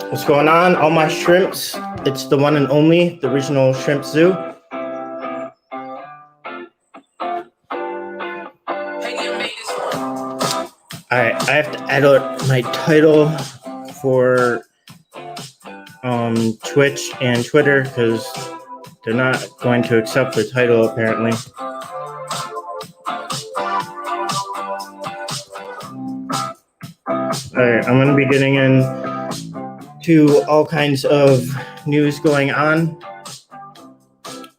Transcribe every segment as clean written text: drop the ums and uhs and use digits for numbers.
What's going on? All my shrimps. It's the one and only, the original Shrimp Zoo. Alright, I have to edit my title for Twitch and Twitter because they're not going to accept the title apparently. Alright, I'm going to be getting into all kinds of news going on.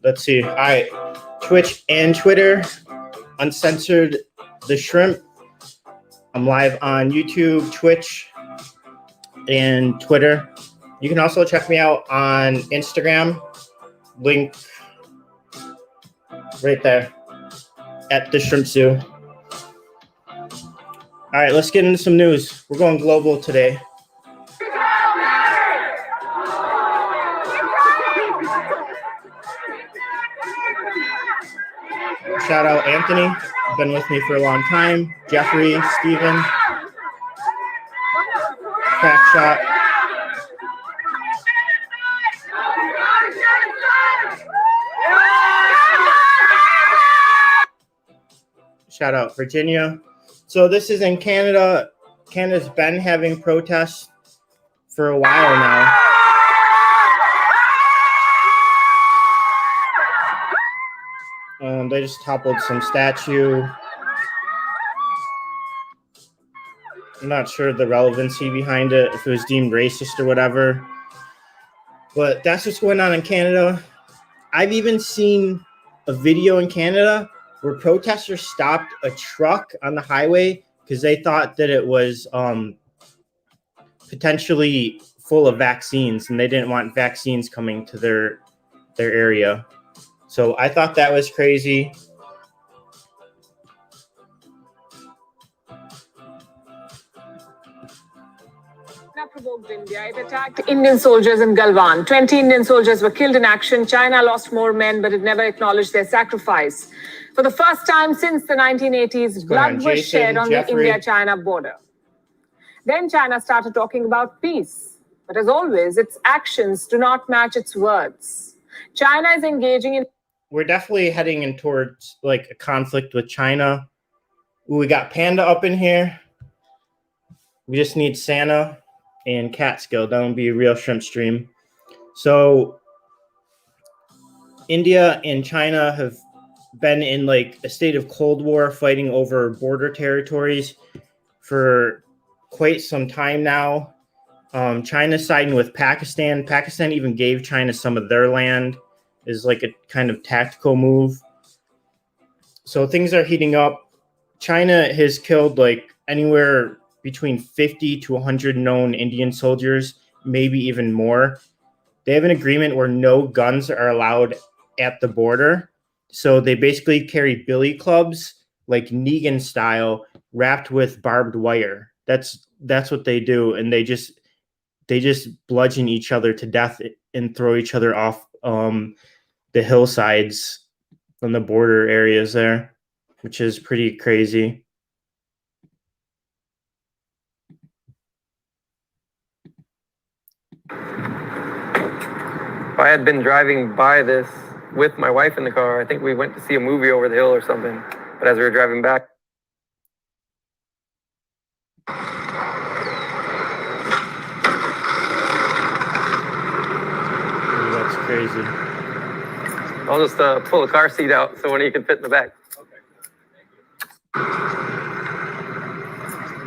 Let's see. Alright, Twitch and Twitter, Uncensored the Shrimp. I'm live on YouTube, Twitch, and Twitter. You can also check me out on Instagram. Link right there at the Shrimp Zoo. All right, let's get into some news. We're going global today. Shout out Anthony, been with me for a long time. Jeffrey, Steven, Crack Shot. Shout out Virginia. So this is in Canada. Canada's been having protests for a while now. They just toppled some statue. I'm not sure the relevancy behind it, if it was deemed racist or whatever. But that's what's going on in Canada. I've even seen a video in Canada where protesters stopped a truck on the highway because they thought that it was potentially full of vaccines and they didn't want vaccines coming to their area. So I thought that was crazy. Provoked India. It attacked Indian soldiers in Galwan. 20 Indian soldiers were killed in action. China lost more men, but it never acknowledged their sacrifice. For the first time since the 1980s, blood was shed on the India-China border. Then China started talking about peace. But as always, its actions do not match its words. China is engaging in... We're definitely heading in towards like a conflict with China. Ooh, we got Panda up in here. We just need Santa and Catskill. That would be a real shrimp stream. So India and China have been in like a state of Cold War, fighting over border territories for quite some time now. China's siding with Pakistan. Pakistan even gave China some of their land as like a kind of tactical move. So things are heating up. China has killed like anywhere between 50 to 100 known Indian soldiers, maybe even more. They have an agreement where no guns are allowed at the border. So they basically carry billy clubs, like Negan style, wrapped with barbed wire. That's what they do. And they just bludgeon each other to death and throw each other off the hillsides on the border areas there, which is pretty crazy. I had been driving by this with my wife in the car. I think we went to see a movie over the hill or something. But as we were driving back, That's crazy. I'll just pull the car seat out so one of you can fit in the back.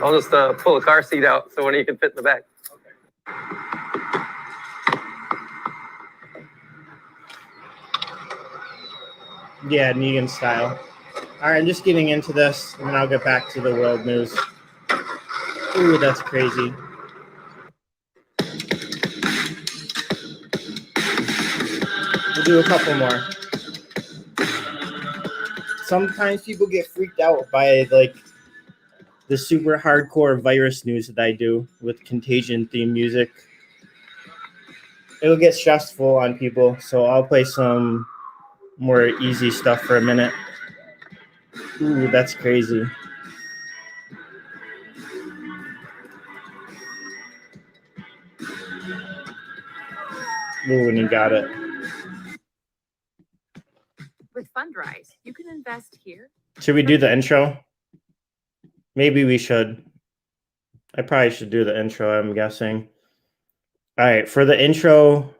I'll just pull the car seat out so one of you can fit in the back. Yeah, Negan style. All right, I'm just getting into this, and then I'll get back to the world news. Ooh, that's crazy. We'll do a couple more. Sometimes people get freaked out by like the super hardcore virus news that I do with contagion theme music. It'll get stressful on people, so I'll play some more easy stuff for a minute. Ooh, that's crazy. Ooh, and you got it. With Fundrise, you can invest here. Should we do the intro? Maybe we should. I probably should do the intro, I'm guessing. All right, for the intro,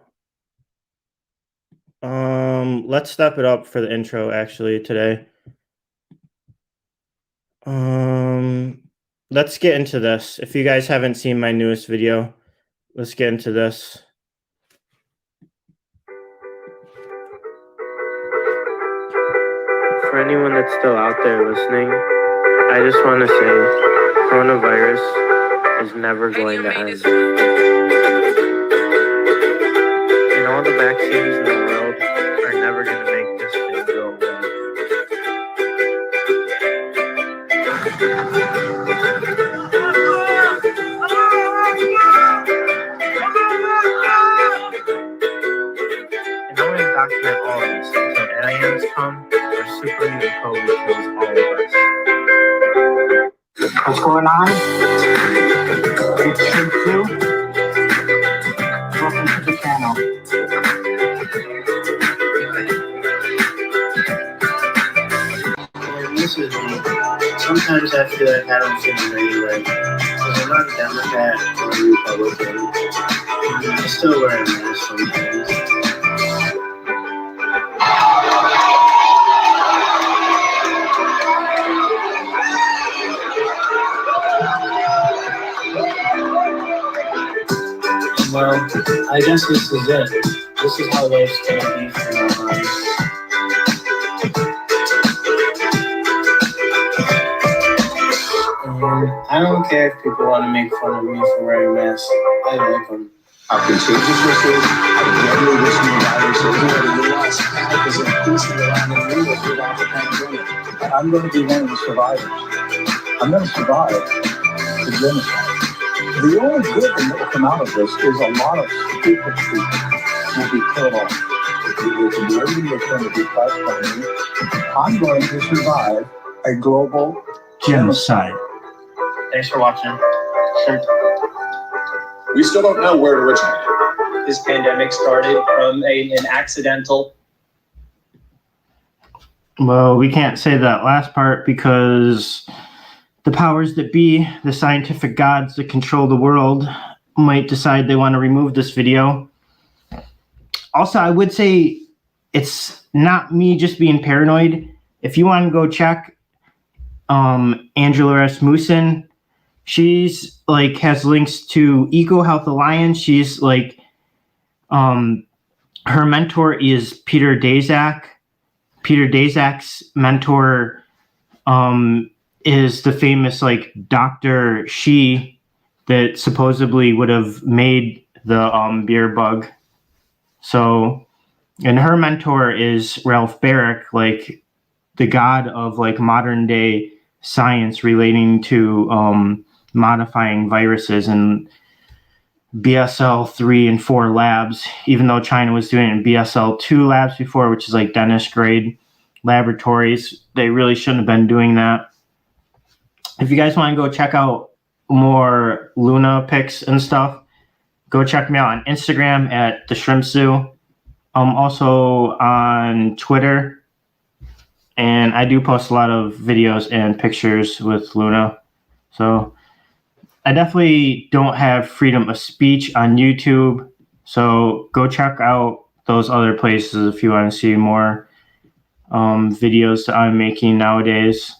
let's step it up for the intro actually today. Let's get into this. If you guys haven't seen my newest video, let's get into this. For anyone that's still out there listening, I just want to say coronavirus is never going to end. And all the vaccines in the world are never going to make this thing go away. And I'm going to document all of this until aliens come or superhuman code kills all of us. What's going on? It's Shrimp 2. Welcome to the channel. And this is me. Sometimes I feel like I don't fit in anyway. Because I'm not a Democrat or a Republican. I still wear a mask sometimes. Well, I guess this is it. This is how life's gonna be for now. And I don't care if people want to make fun of me for wearing masks. I like them. How contagious this is, how deadly this new virus is. The U.S. is increasing around the world without the pandemic. And I'm going to be one of the survivors. I'm going to survive the genocide. The only good thing that will come out of this is a lot of stupid people will be killed off. It's amazing they're going to be fighting for me. I'm going to survive a global genocide. Thanks for watching. We still don't know where it originated. This pandemic started from an accidental. Well, we can't say that last part because the powers that be, the scientific gods that control the world, might decide they want to remove this video. Also, I would say it's not me just being paranoid. If you want to go check Angela Rasmussen, she's like has links to Eco Health Alliance. She's like her mentor is Peter Daszak. Peter Daszak's mentor is the famous like Dr. Shi that supposedly would have made the beer bug. So, and her mentor is Ralph Baric, like the god of like modern day science relating to modifying viruses and BSL 3 and 4 labs, even though China was doing it in BSL 2 labs before, which is like dentist grade laboratories. They really shouldn't have been doing that. If you guys want to go check out more Luna pics and stuff, go check me out on Instagram at the Shrimp Zoo. I'm also on Twitter, and I do post a lot of videos and pictures with Luna. So I definitely don't have freedom of speech on YouTube. So go check out those other places if you want to see more videos that I'm making nowadays.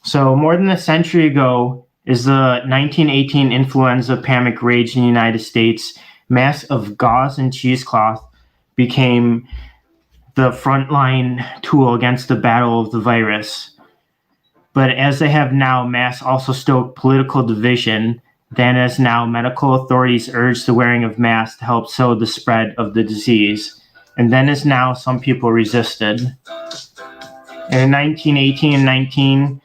So more than a century ago is the 1918 influenza pandemic raged in the United States. Masks of gauze and cheesecloth became the frontline tool against the battle of the virus. But as they have now, masks also stoke political division. Then as now, medical authorities urge the wearing of masks to help slow the spread of the disease. And then as now, some people resisted. And in 1918 and 19,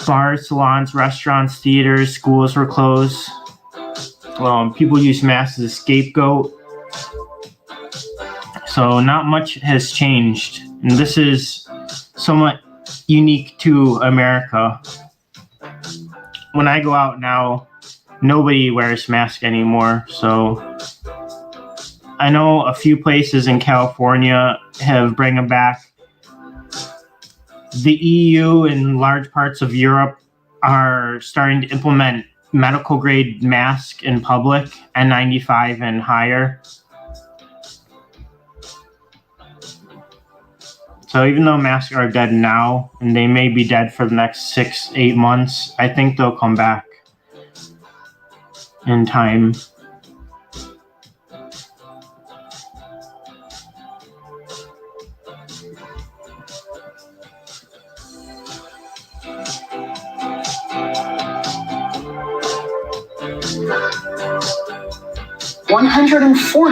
bars, salons, restaurants, theaters, schools were closed. People use masks as a scapegoat. So not much has changed. And this is somewhat unique to America. When I go out now, nobody wears masks anymore. So I know a few places in California have bring them back. The EU and large parts of Europe are starting to implement medical grade mask in public, N95 and higher. So even though masks are dead now, and they may be dead for the next 6-8 months, I think they'll come back in time.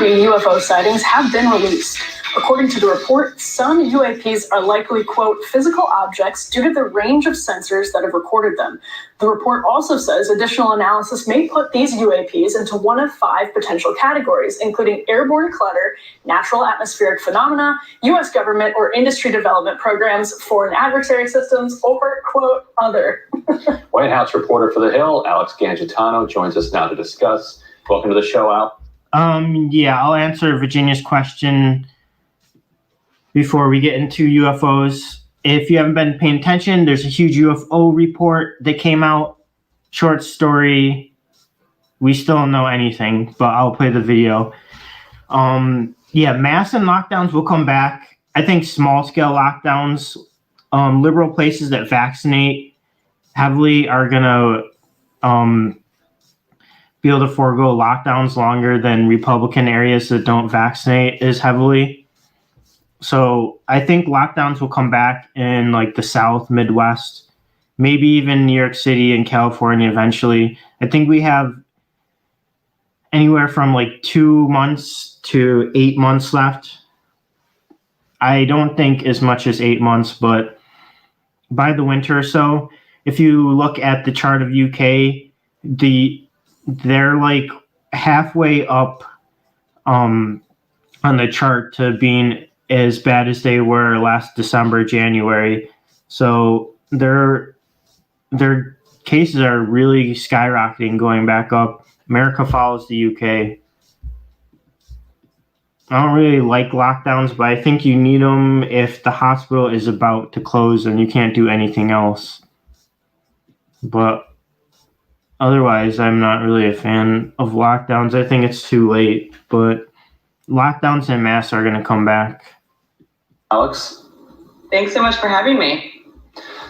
UFO sightings have been released. According to the report, some UAPs are likely, quote, physical objects due to the range of sensors that have recorded them. The report also says additional analysis may put these UAPs into one of 5 potential categories, including airborne clutter, natural atmospheric phenomena, U.S. government or industry development programs, foreign adversary systems, or, quote, other. White House reporter for The Hill, Alex Gangitano, joins us now to discuss. Welcome to the show, Al. Yeah, I'll answer Virginia's question before we get into UFOs. If you haven't been paying attention, there's a huge UFO report that came out. Short story. We still don't know anything, but I'll play the video. Yeah, mass and lockdowns will come back. I think small scale lockdowns, liberal places that vaccinate heavily are gonna be able to forego lockdowns longer than Republican areas that don't vaccinate as heavily. So I think lockdowns will come back in like the South, Midwest, maybe even New York City and California eventually. I think we have anywhere from like 2 months to 8 months left. I don't think as much as 8 months, but by the winter or so, if you look at the chart of UK, they're like halfway up on the chart to being as bad as they were last December, January. So their cases are really skyrocketing, going back up. America follows the UK. I don't really like lockdowns, but I think you need them if the hospital is about to close and you can't do anything else. But otherwise, I'm not really a fan of lockdowns. I think it's too late, but lockdowns and masks are going to come back. Alex? Thanks so much for having me.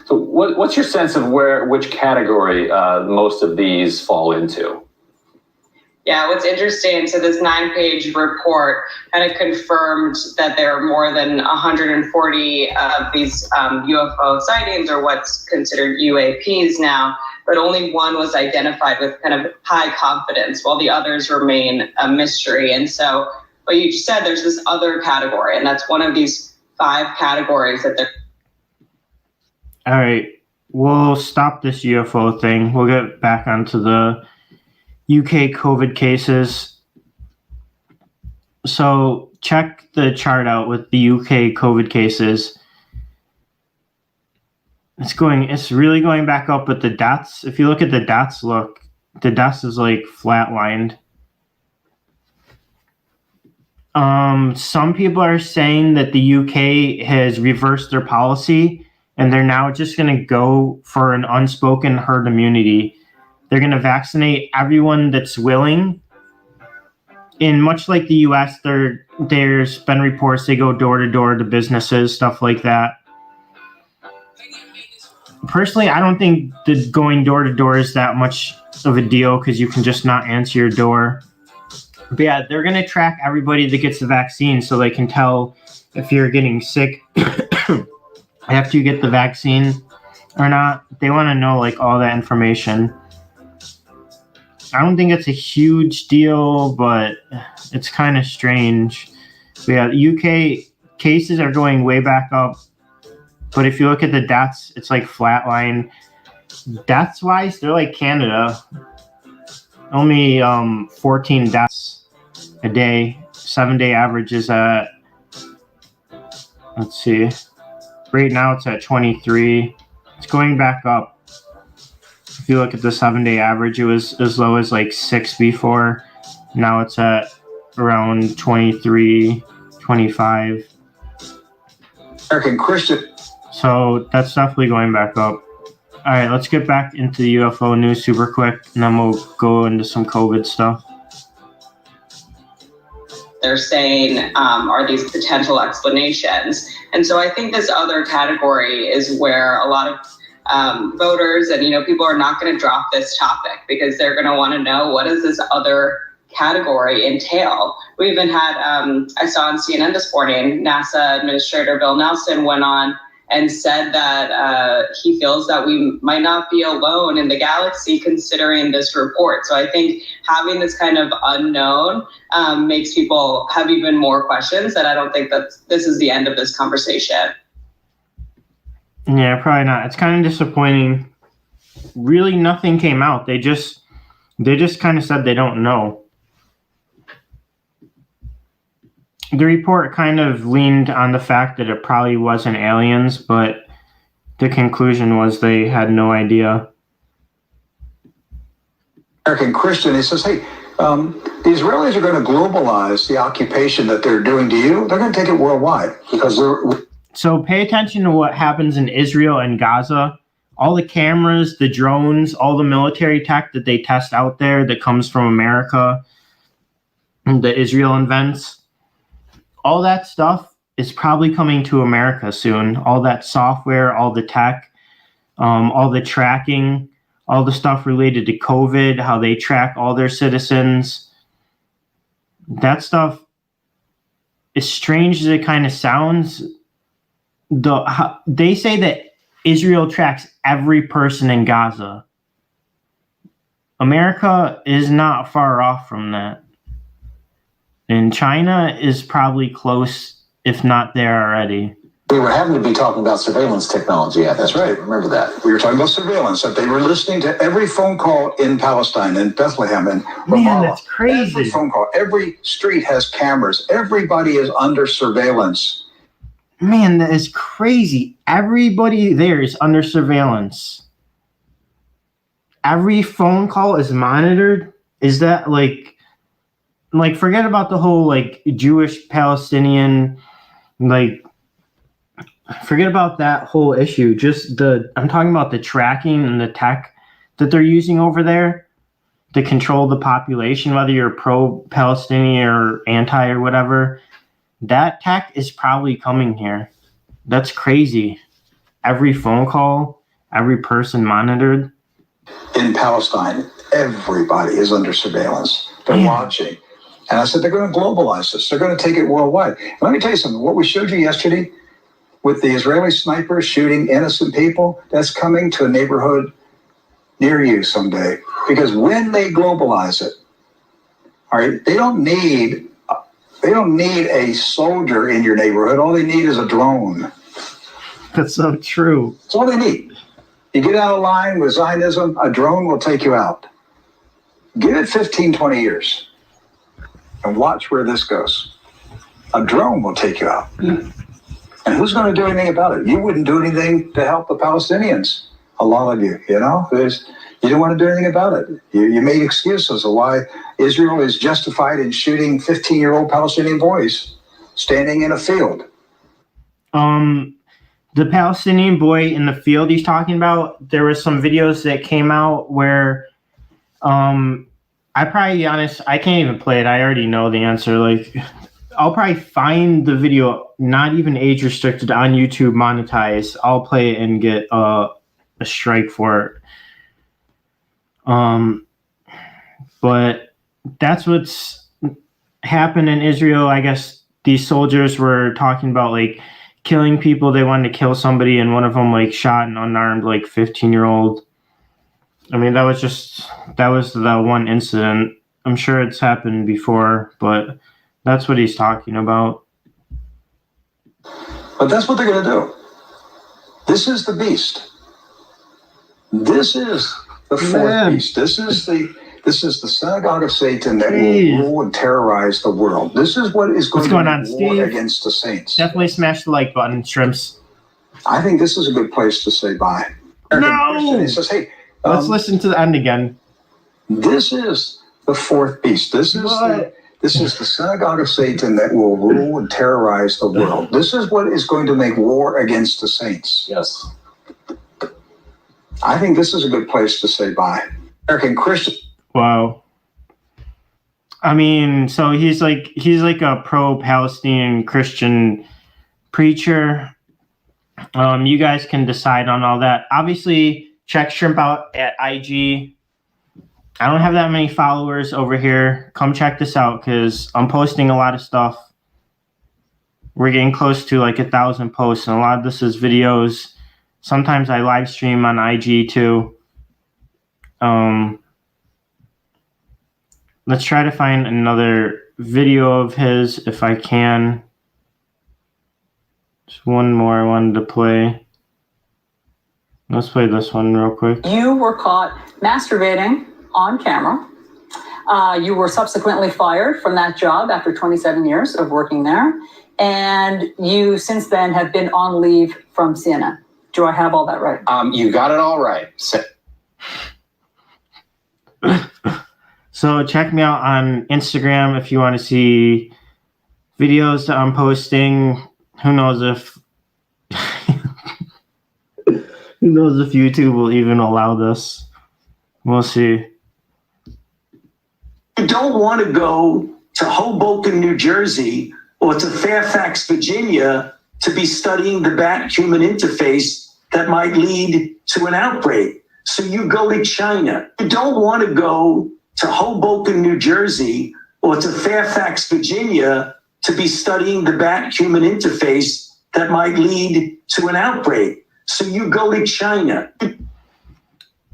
So what's your sense of which category most of these fall into? Yeah, what's interesting, so this 9-page report kind of confirmed that there are more than 140 of these UFO sightings, or what's considered UAPs now, but only one was identified with kind of high confidence, while the others remain a mystery. And so what you just said, there's this other category, and that's one of these 5 categories that they're... All right, we'll stop this UFO thing. We'll get back onto the UK COVID cases. So check the chart out with the UK COVID cases. It's really going back up with the deaths. If you look at the deaths, the deaths is like flatlined. Some people are saying that the UK has reversed their policy and they're now just going to go for an unspoken herd immunity. They're going to vaccinate everyone that's willing. And much like the US, there's been reports they go door to door to businesses, stuff like that. Personally, I don't think that going door to door is that much of a deal because you can just not answer your door. But yeah, they're going to track everybody that gets the vaccine so they can tell if you're getting sick after you get the vaccine or not. They want to know like all that information. I don't think it's a huge deal, but it's kind of strange. But yeah, UK cases are going way back up. But if you look at the deaths, it's like flatline. Deaths-wise, they're like Canada. Only 14 deaths a day. 7-day average is at, let's see. Right now it's at 23. It's going back up. If you look at the 7-day average, it was as low as like 6 before. Now it's at around 23, 25. American Christian. So that's definitely going back up. All right, let's get back into the UFO news super quick, and then we'll go into some COVID stuff. They're saying are these potential explanations. And so I think this other category is where a lot of voters and, people are not going to drop this topic because they're going to want to know, what does this other category entail? We even had, I saw on CNN this morning, NASA Administrator Bill Nelson went on and said that he feels that we might not be alone in the galaxy considering this report. So I think having this kind of unknown makes people have even more questions, and I don't think that this is the end of this conversation. Yeah, probably not. It's kind of disappointing. Really, nothing came out. They just kind of said they don't know. The report kind of leaned on the fact that it probably wasn't aliens, but the conclusion was they had no idea. American Christian, he says, hey, the Israelis are going to globalize the occupation that they're doing to you. They're going to take it worldwide because they're... So pay attention to what happens in Israel and Gaza. All the cameras, the drones, all the military tech that they test out there that comes from America, that Israel invents, all that stuff is probably coming to America soon. All that software, all the tech, all the tracking, all the stuff related to COVID, how they track all their citizens. That stuff, as strange as it kind of sounds, they say that Israel tracks every person in Gaza. America is not far off from that. And China is probably close, if not there already. We were having to be talking about surveillance technology. That's right. Remember that. We were talking about surveillance, that they were listening to every phone call in Palestine, in Bethlehem, and Ramallah. Man, that's crazy. Every phone call, every street has cameras. Everybody is under surveillance. Man, that is crazy. Everybody there is under surveillance. Every phone call is monitored. Is that like forget about the whole Jewish Palestinian, forget about that whole issue. Just I'm talking about the tracking and the tech that they're using over there to control the population, whether you're pro-Palestinian or anti or whatever. That tech is probably coming here. That's crazy. Every phone call, every person monitored. In Palestine, everybody is under surveillance. They're watching. And I said, they're going to globalize this. They're going to take it worldwide. Let me tell you something. What we showed you yesterday with the Israeli snipers shooting innocent people, that's coming to a neighborhood near you someday. Because when they globalize it, all right, they don't need a soldier in your neighborhood. All they need is a drone. That's so true. That's all they need. You get out of line with Zionism, a drone will take you out. Give it 15, 20 years. And watch where this goes. A drone will take you out. And who's going to do anything about it? You wouldn't do anything to help the Palestinians. A lot of you, you don't want to do anything about it. You made excuses of why Israel is justified in shooting 15-year-old Palestinian boys standing in a field. The Palestinian boy in the field he's talking about, there were some videos that came out where I probably be honest, I can't even play it. I already know the answer. I'll probably find the video, not even age restricted, on YouTube, monetized. I'll play it and get a strike for it. But that's what's happened in Israel. I guess these soldiers were talking about killing people. They wanted to kill somebody, and one of them shot an unarmed 15-year-old. I mean, that was the one incident. I'm sure it's happened before, but that's what he's talking about. But that's what they're going to do. This is the beast. This is the fourth beast. This is the synagogue of Satan that will rule and terrorize the world. This is what is going to be war against the saints. Definitely smash the like button, shrimps. I think this is a good place to say bye. No! He says, hey, let's listen to the end again. This is the fourth beast. This This is the synagogue of Satan that will rule and terrorize the world. This is what is going to make war against the saints. Yes. I think this is a good place to say bye. American Christian. Wow. I mean, so he's like a pro-Palestinian Christian preacher. You guys can decide on all that. Obviously, check Shrimp out at IG. I don't have that many followers over here. Come check this out because I'm posting a lot of stuff. We're getting close to like 1,000 posts, and a lot of this is videos. Sometimes I live stream on IG too. Let's try to find another video of his if I can. Just one more I wanted to play. Let's play this one real quick. You were caught masturbating on camera. You were subsequently fired from that job after 27 years of working there. And you since then have been on leave from CNN. Do I have all that right? You got it all right. So check me out on Instagram if you want to see videos that I'm posting. Who knows if YouTube will even allow this. We'll see. You don't want to go to Hoboken, New Jersey, or to Fairfax, Virginia, to be studying the bat-human interface that might lead to an outbreak. So you go to China. You don't want to go to Hoboken, New Jersey, or to Fairfax, Virginia, to be studying the bat-human interface that might lead to an outbreak. So you go to China.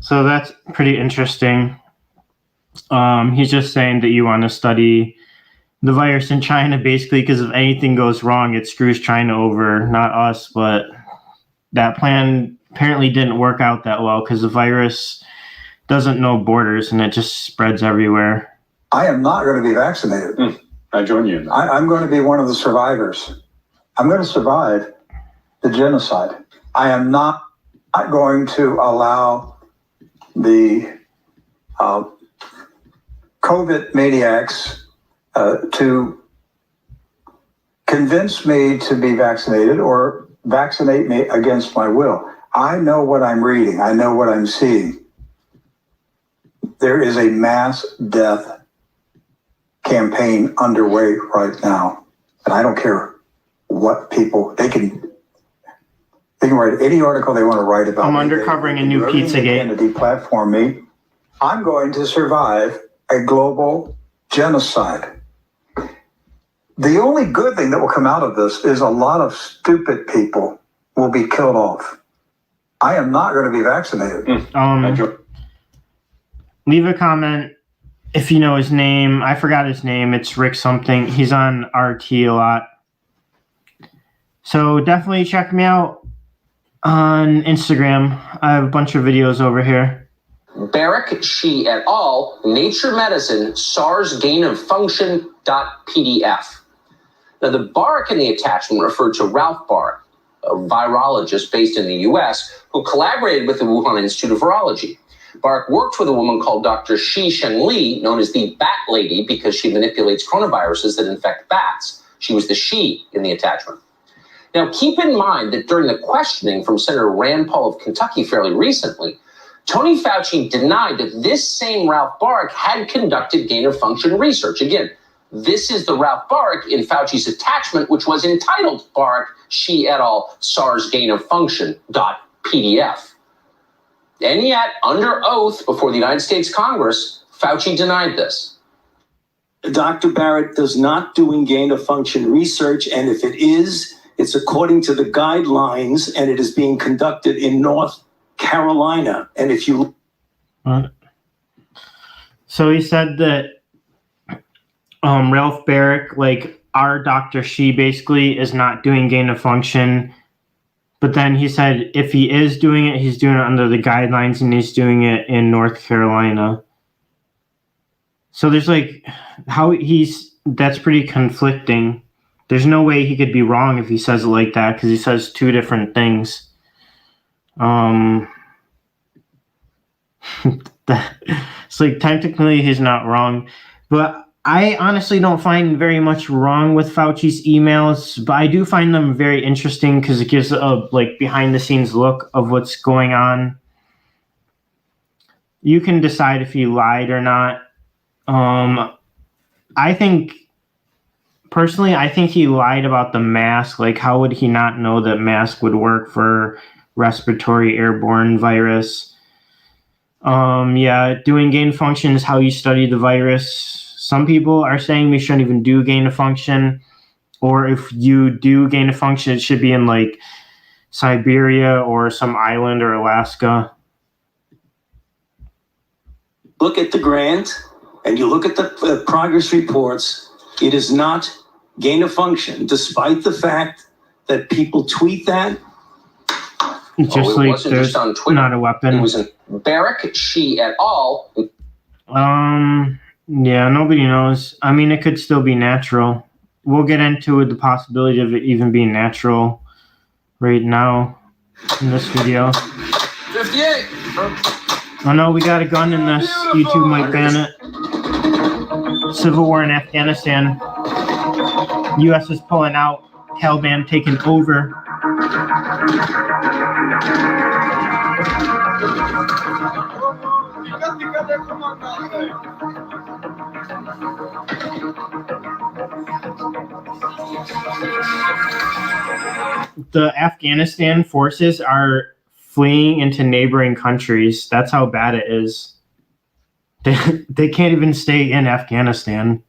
So that's pretty interesting. He's just saying that you want to study the virus in China, basically, because if anything goes wrong, it screws China over, not us. But that plan apparently didn't work out that well because the virus doesn't know borders and it just spreads everywhere. I am not going to be vaccinated. I join you. I'm going to be one of the survivors. I'm going to survive the genocide. I am not going to allow the COVID maniacs to convince me to be vaccinated or vaccinate me against my will. I know what I'm reading. I know what I'm seeing. There is a mass death campaign underway right now. And I don't care what people, they can write any article they want to write about. I'm undercovering a new Pizzagate. To deplatform me. I'm going to survive a global genocide. The only good thing that will come out of this is a lot of stupid people will be killed off. I am not going to be vaccinated. Leave a comment if you know his name. I forgot his name. It's Rick something. He's on RT a lot. So definitely check me out on Instagram. I have a bunch of videos over here. Barrick Shi et al., Nature Medicine, SARS gain of function.pdf. Now, the Barak in the attachment referred to Ralph Barak, a virologist based in the US who collaborated with the Wuhan Institute of Virology. Barak worked with a woman called Dr. Shi Sheng Li, known as the Bat Lady, because she manipulates coronaviruses that infect bats. She was the she in the attachment. Now, keep in mind that during the questioning from Senator Rand Paul of Kentucky fairly recently, Tony Fauci denied that this same Ralph Barak had conducted gain-of-function research. Again, this is the Ralph Barak in Fauci's attachment, which was entitled Barak Shi et al. SARS gain-of-function.pdf. And yet, under oath before the United States Congress, Fauci denied this. Dr. Barrett does not do gain-of-function research, and if it is, it's according to the guidelines, and it is being conducted in North Carolina. And if you... So he said that Ralph Barak, like our Dr. Shi, basically is not doing gain of function. But then he said if he is doing it, he's doing it under the guidelines and he's doing it in North Carolina. So there's like that's pretty conflicting. There's no way he could be wrong if he says it like that because he says two different things. It's like technically he's not wrong, but I honestly don't find very much wrong with Fauci's emails, but I do find them very interesting because it gives a behind the scenes look of what's going on. You can decide if he lied or not. I think personally, I think he lied about the mask. Like, how would he not know that mask would work for respiratory airborne virus? Doing gain of function is how you study the virus. Some people are saying we shouldn't even do gain of function, or if you do gain of function, it should be in like Siberia or some island or Alaska. Look at the grant and you look at the progress reports, it is not gain of function, despite the fact that people tweet that. Just it wasn't just on Twitter. Not a weapon. It was in Barak Shi et al. Yeah, nobody knows. I mean, it could still be natural. We'll get into the possibility of it even being natural right now in this video. 58. Oh no, we got a gun in this. YouTube might ban it. Civil war in Afghanistan. U.S. is pulling out. Taliban taking over. The Afghanistan forces are fleeing into neighboring countries. That's how bad it is. They can't even stay in Afghanistan.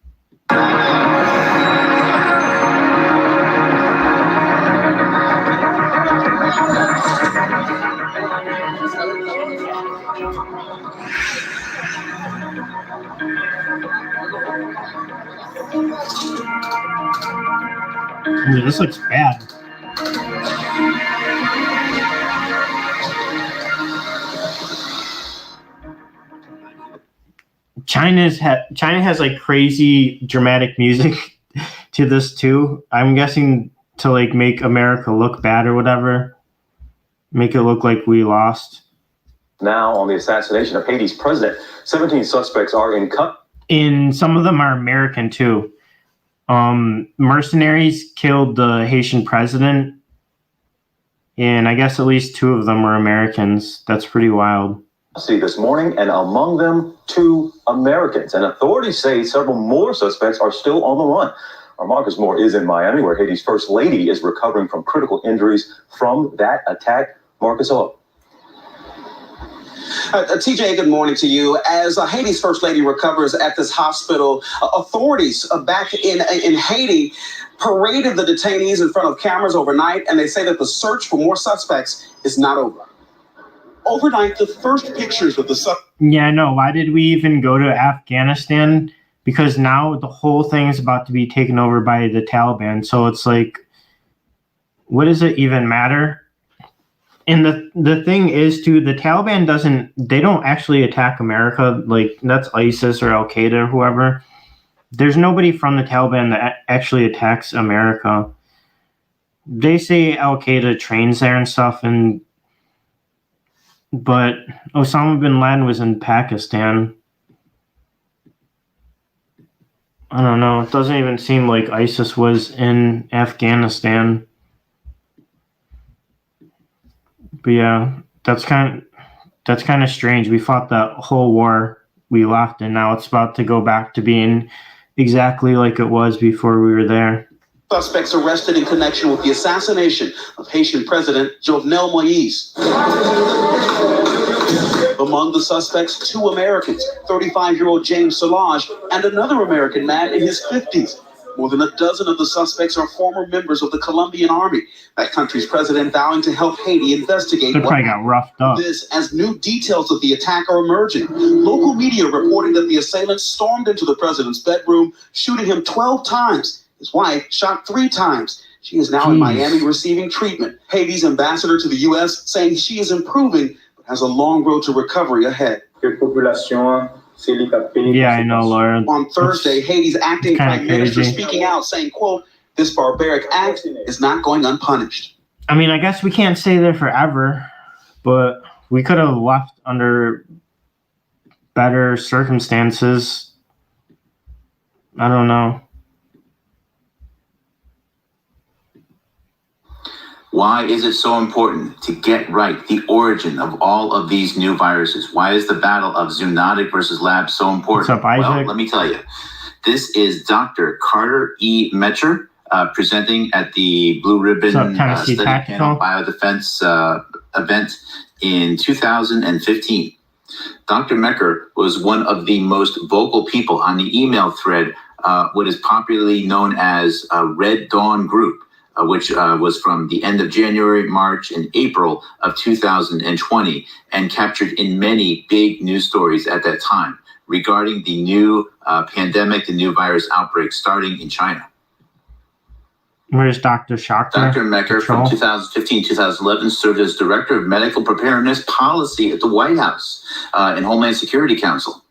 Ooh, this looks bad. China has like crazy dramatic music to this too. I'm guessing to like make America look bad or whatever. Make it look like we lost. Now on the assassination of Haiti's president, 17 suspects are in custody. And some of them are American too. Mercenaries killed the Haitian president, and I guess at least 2 of them were Americans. That's pretty wild. This morning, and among them 2 Americans. And authorities say several more suspects are still on the run. Our Marcus Moore is in Miami, where Haiti's first lady is recovering from critical injuries from that attack. Marcus, hello. TJ, good morning to you. As Haiti's first lady recovers at this hospital, authorities back in Haiti paraded the detainees in front of cameras overnight, and they say that the search for more suspects is not over. Overnight, the first pictures of the Yeah, I know. Why did we even go to Afghanistan? Because now the whole thing is about to be taken over by the Taliban. So it's like, what does it even matter? And the thing is, too, the Taliban they don't actually attack America. Like, that's ISIS or Al-Qaeda or whoever. There's nobody from the Taliban that actually attacks America. They say Al-Qaeda trains there and stuff, but Osama bin Laden was in Pakistan. I don't know. It doesn't even seem like ISIS was in Afghanistan. But yeah, that's kind of strange. We fought that whole war, we left, and now it's about to go back to being exactly like it was before we were there. suspects arrested in connection with the assassination of Haitian President Jovenel Moïse. Among the suspects, 2 Americans, 35-year-old James Solange and another American man in his 50s. More than a dozen of the suspects are former members of the Colombian army, that country's president vowing to help Haiti investigate They probably got roughed up. this as new details of the attack are emerging. Local media reporting that the assailants stormed into the president's bedroom, shooting him 12 times. His wife shot 3 times. She is now in Miami receiving treatment. Haiti's ambassador to the U.S. saying she is improving, but has a long road to recovery ahead. Yeah, I know, Laura. On Thursday, Haiti's acting prime minister speaking out, saying, quote, "This barbaric act is not going unpunished." I mean, I guess we can't stay there forever, but we could have left under better circumstances. I don't know. Why is it so important to get right the origin of all of these new viruses? Why is the battle of zoonotic versus lab so important? What's up, Isaac? Well, let me tell you. This is Dr. Carter E. Metcher presenting at the Blue Ribbon Study Panel Biodefense event in 2015. Dr. Mecker was one of the most vocal people on the email thread, what is popularly known as Red Dawn Group, which was from the end of January, March, and April of 2020, and captured in many big news stories at that time regarding the new pandemic, the new virus outbreak starting in China. Where's Dr. Schachter? Dr. Mecker from 2015-2011 served as Director of Medical Preparedness Policy at the White House and Homeland Security Council.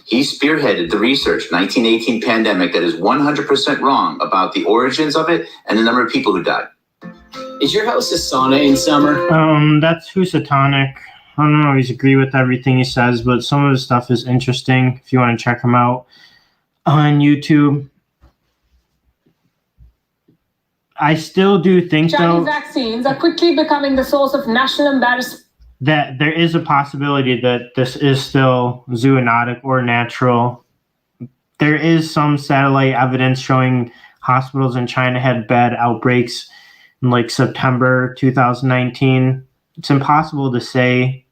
He spearheaded the research 1918 pandemic that is 100% wrong about the origins of it and the number of people who died. Is your house a sauna in summer? That's Housatonic. I don't always agree with everything he says, but some of his stuff is interesting if you want to check him out on YouTube. I still do think, Chinese though, vaccines are quickly becoming the source of national embarrassment. that there is a possibility that this is still zoonotic or natural. There is some satellite evidence showing hospitals in China had bad outbreaks in like September 2019. It's impossible to say,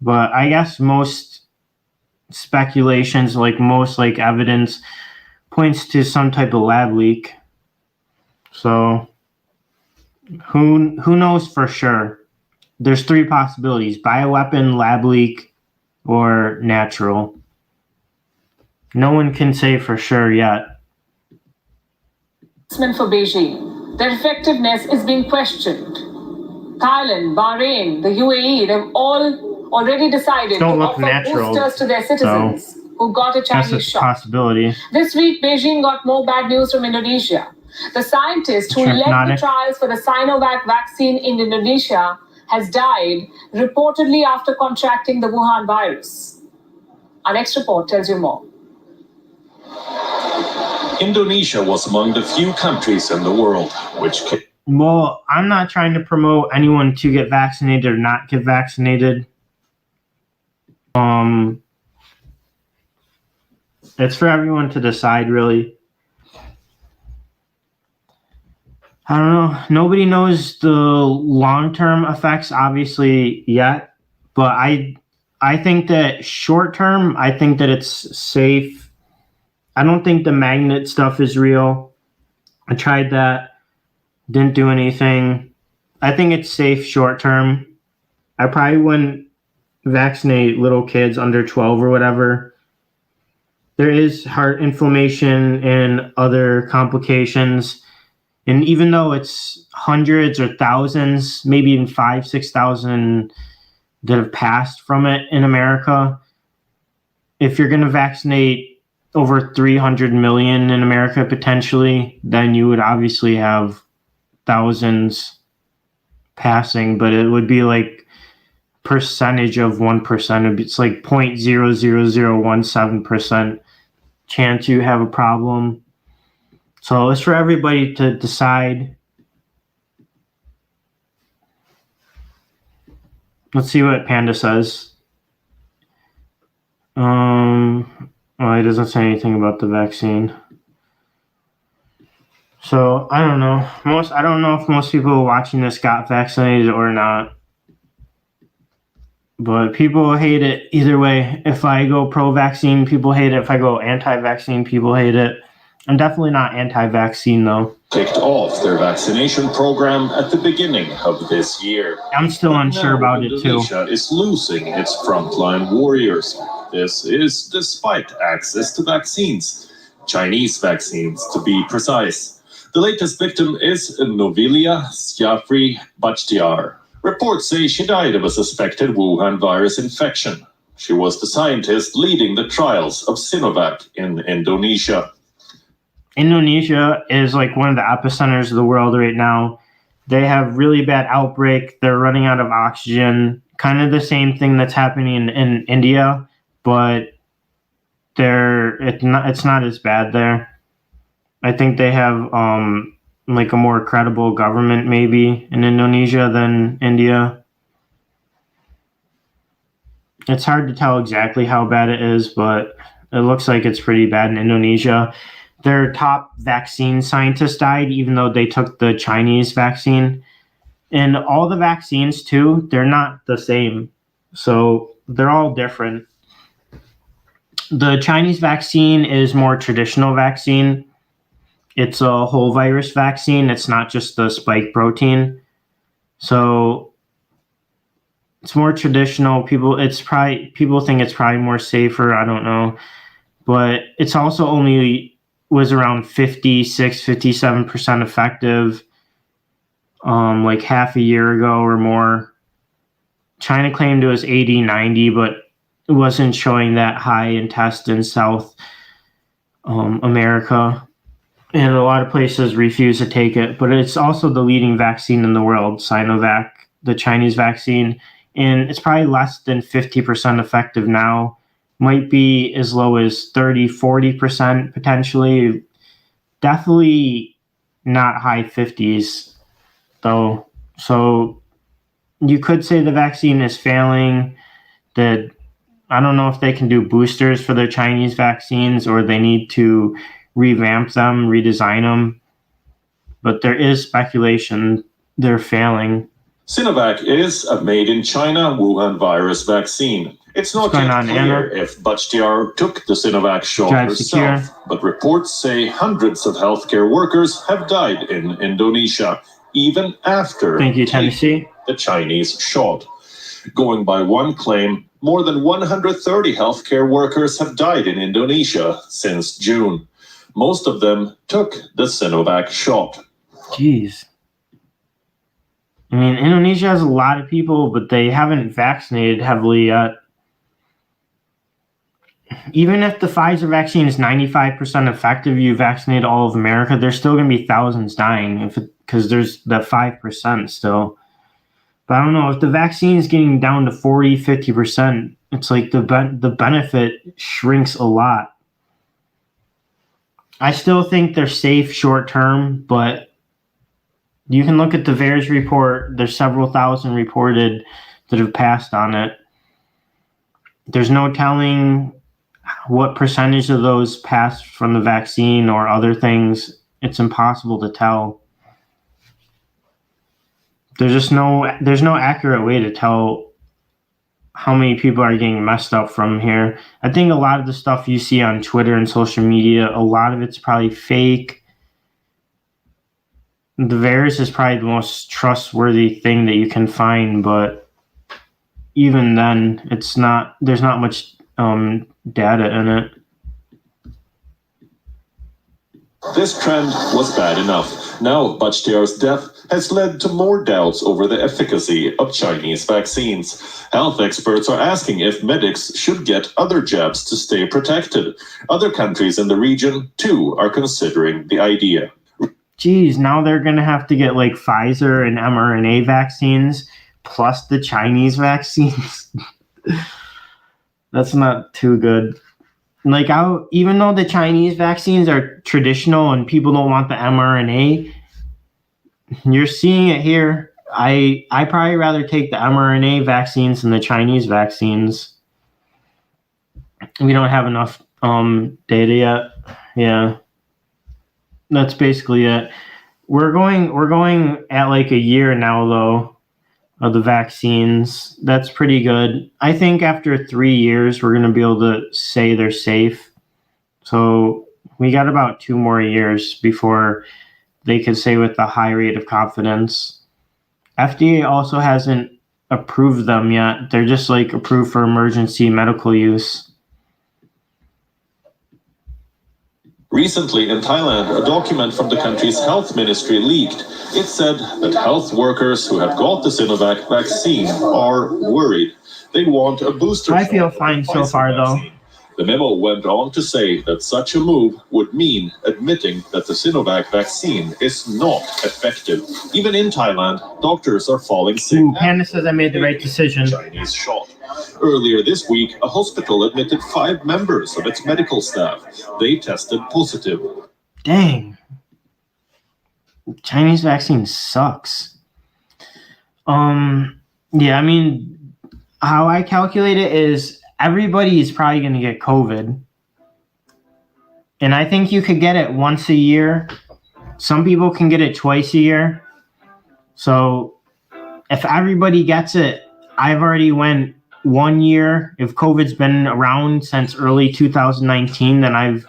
but I guess most speculations, like most like evidence, points to some type of lab leak. So who knows for sure? There's three possibilities: bioweapon, lab leak, or natural. No one can say for sure yet. For Beijing, their effectiveness is being questioned. Thailand, Bahrain, the UAE, they've all already decided to offer boosters to their citizens who got a Chinese shot. Possibility. This week, Beijing got more bad news from Indonesia. The scientist who led the trials for the Sinovac vaccine in Indonesia has died, reportedly after contracting the Wuhan virus. Our next report tells you more. Indonesia was among the few countries in the world which... Well, I'm not trying to promote anyone to get vaccinated or not get vaccinated. It's for everyone to decide, really. I don't know. Nobody knows the long-term effects, obviously, yet. But I think that short-term, I think that it's safe. I don't think the magnet stuff is real. I tried that. Didn't do anything. I think it's safe short-term. I probably wouldn't vaccinate little kids under 12 or whatever. There is heart inflammation and other complications. And even though it's hundreds or thousands, maybe even 5,000, 6,000 that have passed from it in America, if you're going to vaccinate over 300 million in America potentially, then you would obviously have thousands passing, but it would be like percentage of 1%. It's like 0.00017% chance you have a problem. So it's for everybody to decide. Let's see what Panda says. Well, he doesn't say anything about the vaccine. So I don't know. I don't know if most people watching this got vaccinated or not. But people hate it either way. If I go pro-vaccine, people hate it. If I go anti-vaccine, people hate it. I'm definitely not anti-vaccine, though. Kicked off their vaccination program at the beginning of this year. I'm still unsure about it, too. Indonesia is losing its frontline warriors. This is despite access to vaccines. Chinese vaccines, to be precise. The latest victim is Novilia Schiafri Bachtiar. Reports say she died of a suspected Wuhan virus infection. She was the scientist leading the trials of Sinovac in Indonesia. Indonesia is like one of the epicenters of the world right now. They have really bad outbreak. They're running out of oxygen. Kind of the same thing that's happening in India, but it's not as bad there. I think they have like a more credible government maybe in Indonesia than India. It's hard to tell exactly how bad it is, but it looks like it's pretty bad in Indonesia. Their top vaccine scientist died, even though they took the Chinese vaccine. And all the vaccines, too, they're not the same. So they're all different. The Chinese vaccine is more traditional vaccine. It's a whole virus vaccine. It's not just the spike protein. So it's more traditional. People think it's probably more safer. I don't know. But it's also only was around 56, 57% effective like half a year ago or more. China claimed it was 80, 90, but it wasn't showing that high in test in South America. And a lot of places refuse to take it. But it's also the leading vaccine in the world, Sinovac, the Chinese vaccine. And it's probably less than 50% effective now. Might be as low as 30, 40% potentially. Definitely not high 50s, though. So you could say the vaccine is failing. I don't know if they can do boosters for their Chinese vaccines or they need to revamp them, redesign them. But there is speculation they're failing. Sinovac is a made-in-China Wuhan virus vaccine. It's not yet clear if Bachtiar took the Sinovac shot herself, but reports say hundreds of healthcare workers have died in Indonesia, even after taking the Chinese shot. Going by one claim, more than 130 healthcare workers have died in Indonesia since June. Most of them took the Sinovac shot. Jeez. I mean, Indonesia has a lot of people, but they haven't vaccinated heavily yet. Even if the Pfizer vaccine is 95% effective, you vaccinate all of America, there's still going to be thousands dying because there's that 5% still. But I don't know, if the vaccine is getting down to 40, 50%, it's like the benefit shrinks a lot. I still think they're safe short term, but you can look at the VAERS report. There's several thousand reported that have passed on it. There's no telling what percentage of those passed from the vaccine or other things. It's impossible to tell. There's no accurate way to tell how many people are getting messed up from here. I think a lot of the stuff you see on Twitter and social media, a lot of it's probably fake. The VAERS is probably the most trustworthy thing that you can find, but even then, there's not much data in it. This trend was bad enough. Now, Bachtiar's death has led to more doubts over the efficacy of Chinese vaccines. Health experts are asking if medics should get other jabs to stay protected. Other countries in the region, too, are considering the idea. Geez, now they're going to have to get like Pfizer and mRNA vaccines plus the Chinese vaccines. That's not too good. Like, even though the Chinese vaccines are traditional and people don't want the mRNA, you're seeing it here. I probably rather take the mRNA vaccines than the Chinese vaccines. We don't have enough data yet. Yeah. That's basically it. We're going at like a year now though of the vaccines. That's pretty good. I think after 3 years we're going to be able to say they're safe. So we got about 2 more years before they could say with a high rate of confidence. FDA also hasn't approved them yet. They're just like approved for emergency medical use. Recently in Thailand, a document from the country's health ministry leaked. It said that health workers who have got the Sinovac vaccine are worried. They want a booster shot. I feel fine so far, though. The memo went on to say that such a move would mean admitting that the Sinovac vaccine is not effective. Even in Thailand, doctors are falling sick. Panda says I made the right decision. Chinese shot. Earlier this week, a hospital admitted 5 members of its medical staff. They tested positive. Dang. Chinese vaccine sucks. Yeah, I mean, how I calculate it is everybody is probably going to get COVID. And I think you could get it once a year. Some people can get it twice a year. So if everybody gets it, I've already went 1 year. If COVID's been around since early 2019, then I've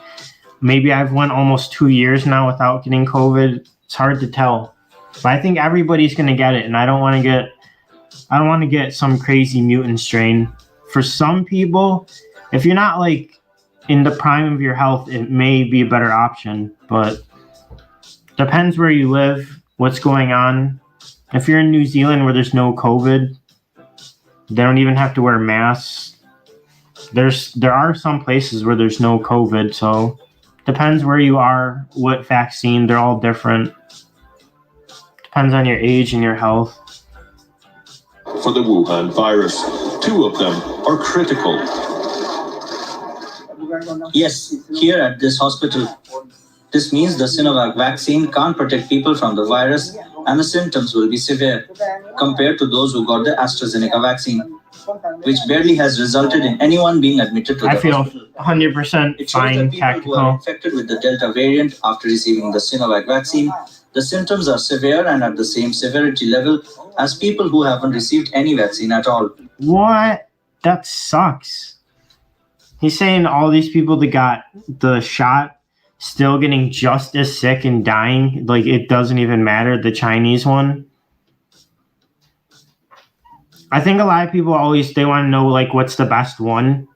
went almost 2 years now without getting COVID. It's hard to tell. But I think everybody's going to get it, and I don't want to get some crazy mutant strain. For some people, if you're not like in the prime of your health, it may be a better option, but depends where you live, what's going on. If you're in New Zealand where there's no COVID, they don't even have to wear masks. There are some places where there's no COVID, so depends where you are, what vaccine, they're all different. Depends on your age and your health. For the Wuhan virus, 2 of them are critical. Yes, here at this hospital. This means the Sinovac vaccine can't protect people from the virus and the symptoms will be severe compared to those who got the AstraZeneca vaccine, which barely has resulted in anyone being admitted to the hospital. I feel 100% fine, people who are infected with the Delta variant after receiving the Sinovac vaccine, the symptoms are severe and at the same severity level as people who haven't received any vaccine at all. What? That sucks. He's saying all these people that got the shot still getting just as sick and dying. Like, it doesn't even matter, the Chinese one. I think a lot of people they want to know, like, what's the best one.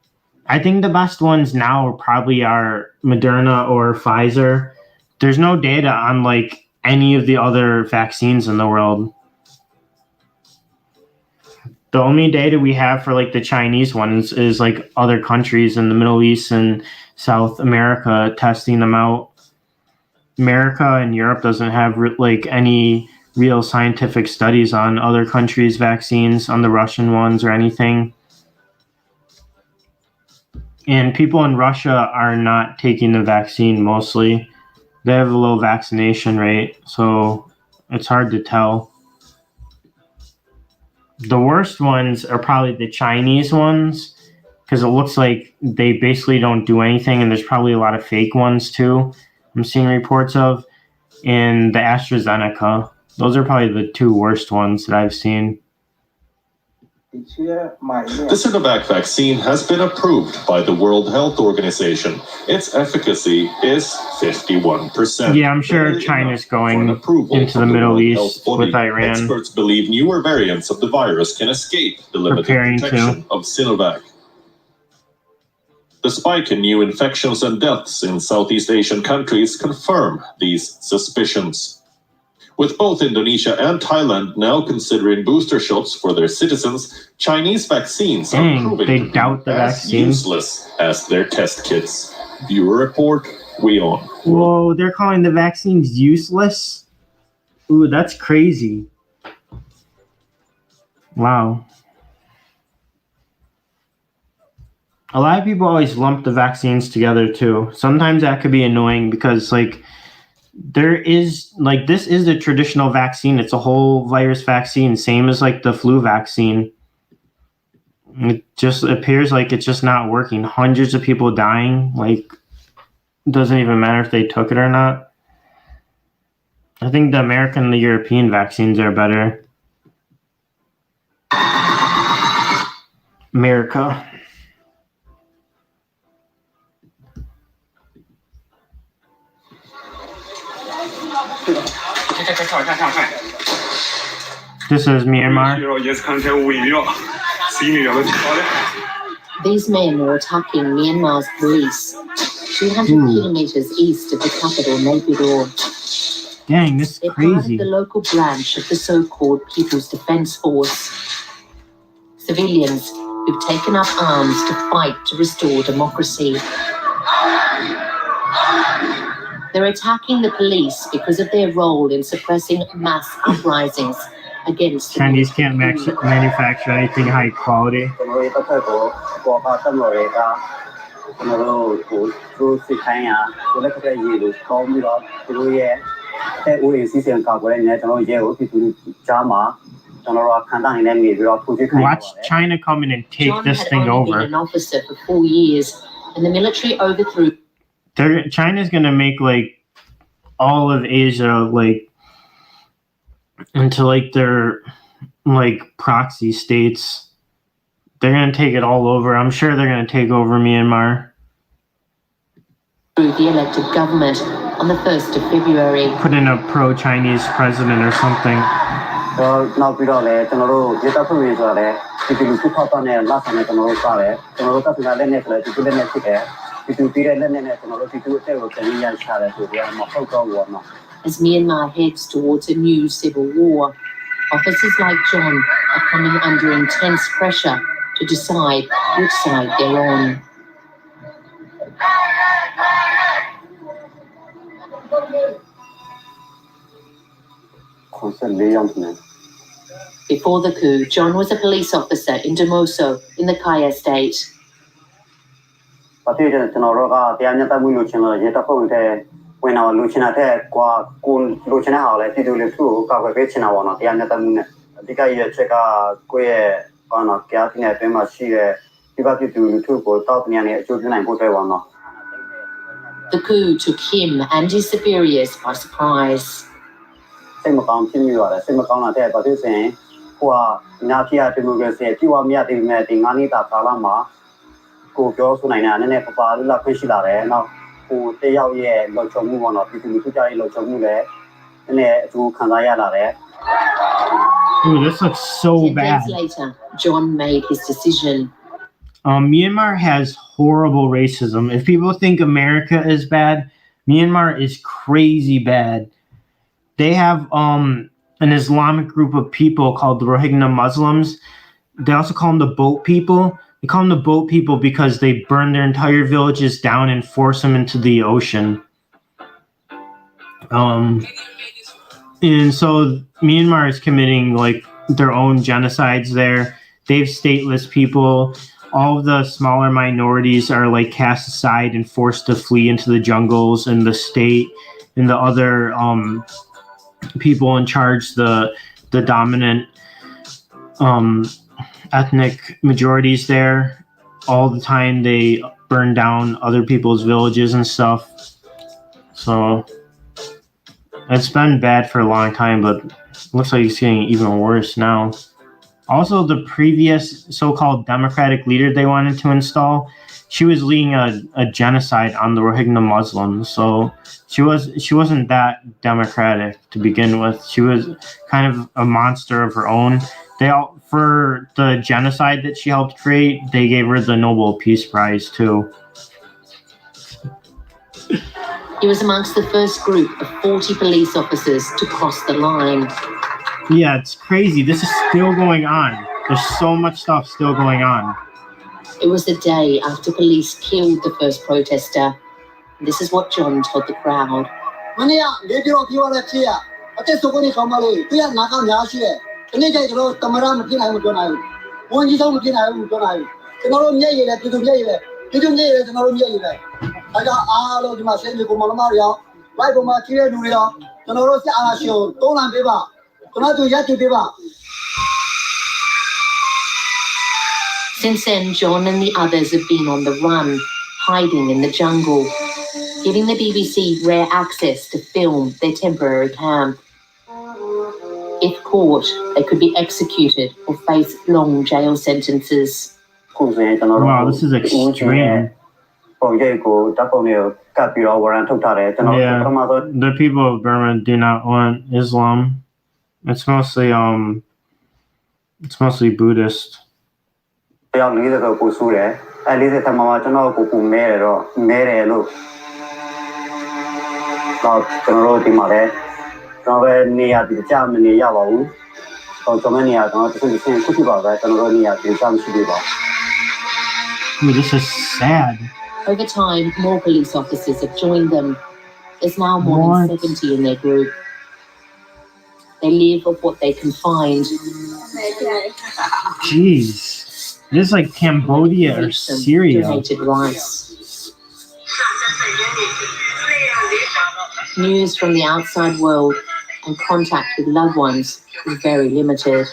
I think the best ones now probably are Moderna or Pfizer. There's no data on, like, any of the other vaccines in the world. The only data we have for, like, the Chinese ones is, like, other countries in the Middle East and South America testing them out. America and Europe doesn't have, like, any real scientific studies on other countries' vaccines, on the Russian ones or anything. And people in Russia are not taking the vaccine mostly. They have a low vaccination rate, so it's hard to tell. The worst ones are probably the Chinese ones, because it looks like they basically don't do anything, and there's probably a lot of fake ones too I'm seeing reports of. And the AstraZeneca. Those are probably the 2 worst ones that I've seen. The Sinovac vaccine has been approved by the World Health Organization. Its efficacy is 51%. Yeah, I'm sure China's going into the Middle East with Iran. Experts believe newer variants of the virus can escape the limited protection of Sinovac. The spike in new infections and deaths in Southeast Asian countries confirm these suspicions. With both Indonesia and Thailand now considering booster shots for their citizens, Chinese vaccines are proving as useless as their test kits. Viewer report, we on. Whoa, they're calling the vaccines useless? Ooh, that's crazy. Wow. A lot of people always lump the vaccines together too. Sometimes that could be annoying because, like, this is a traditional vaccine. It's a whole virus vaccine, same as like the flu vaccine. It just appears like it's just not working. Hundreds of people dying. Like, it doesn't even matter if they took it or not. I think the American and the European vaccines are better. America. This is Myanmar. These men were attacking Myanmar's police 200 kilometers east of the capital, Naypyidaw. Dang, this is crazy. They're part of the local branch of the so-called People's Defense Force. Civilians who've taken up arms to fight to restore democracy. They're attacking the police because of their role in suppressing mass uprisings against the Chinese can't manufacture anything high quality. Watch China come in and take John this had thing only over. been an officer for 4 years, and the military overthrew. China's gonna make like all of Asia like into like their like proxy states. They're gonna take it all over. I'm sure they're gonna take over Myanmar. Through the elected government on the 1st of February. Put in a pro-Chinese president or something. As Myanmar heads towards a new civil war, officers like John are coming under intense pressure to decide which side they're on. Before the coup, John was a police officer in Damoso in the Kaya state. The coup took him and his superiors by surprise. Ooh, this looks so 10 bad. days later, John made his decision. Myanmar has horrible racism. If people think America is bad, Myanmar is crazy bad. They have an Islamic group of people called the Rohingya Muslims. They also call them the boat people. They call them the boat people because they burn their entire villages down and force them into the ocean. And so Myanmar is committing like their own genocides there. They have stateless people. All of the smaller minorities are like cast aside and forced to flee into the jungles, and the state and the other people in charge, the dominant ethnic majorities there, all the time they burn down other people's villages and stuff. So it's been bad for a long time, but it looks like it's getting even worse now. Also, the previous so-called democratic leader they wanted to install, she was leading a genocide on the Rohingya Muslims. So she wasn't that democratic to begin with. She was kind of a monster of her own. For the genocide that she helped create, they gave her the Nobel Peace Prize too. He was amongst the first group of 40 police officers to cross the line. Yeah, it's crazy. This is still going on. There's so much stuff still going on. It was the day after police killed the first protester. This is what John told the crowd. Since then, John and the others have been on the run, hiding in the jungle, giving the BBC rare access to film their temporary camp. If caught, they could be executed or face long jail sentences. Wow, this is extreme. Yeah, the people of Burma do not want Islam. It's mostly Buddhist. Ooh, this is sad. Over time, more police officers have joined them. There's now more than 70 in their group. They live of what they can find. Jeez. This is like Cambodia or Syria. Donated rice. News from the outside world and contact with loved ones is very limited.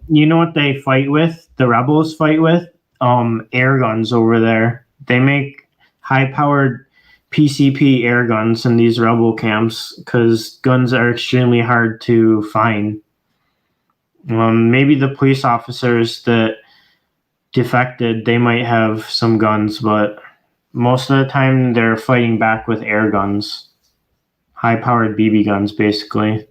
You know what they fight with? The rebels fight with? Air guns over there. They make high-powered PCP air guns in these rebel camps because guns are extremely hard to find. Maybe the police officers that defected, they might have some guns, but most of the time they're fighting back with air guns. High-powered BB guns, basically.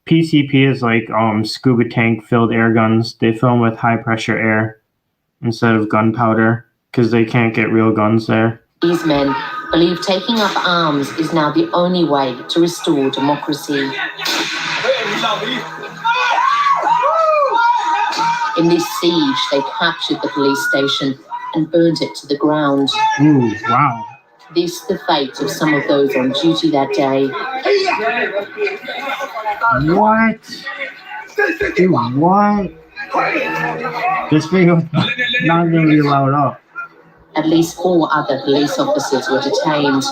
PCP is like scuba tank filled air guns. They fill them with high pressure air instead of gunpowder because they can't get real guns there. These men believe taking up arms is now the only way to restore democracy. In this siege, they captured the police station and burned it to the ground. Ooh, wow. This the fate of some of those on duty that day. What? Dude, what? This video is not going to be allowed up. At least 4 other police officers were detained,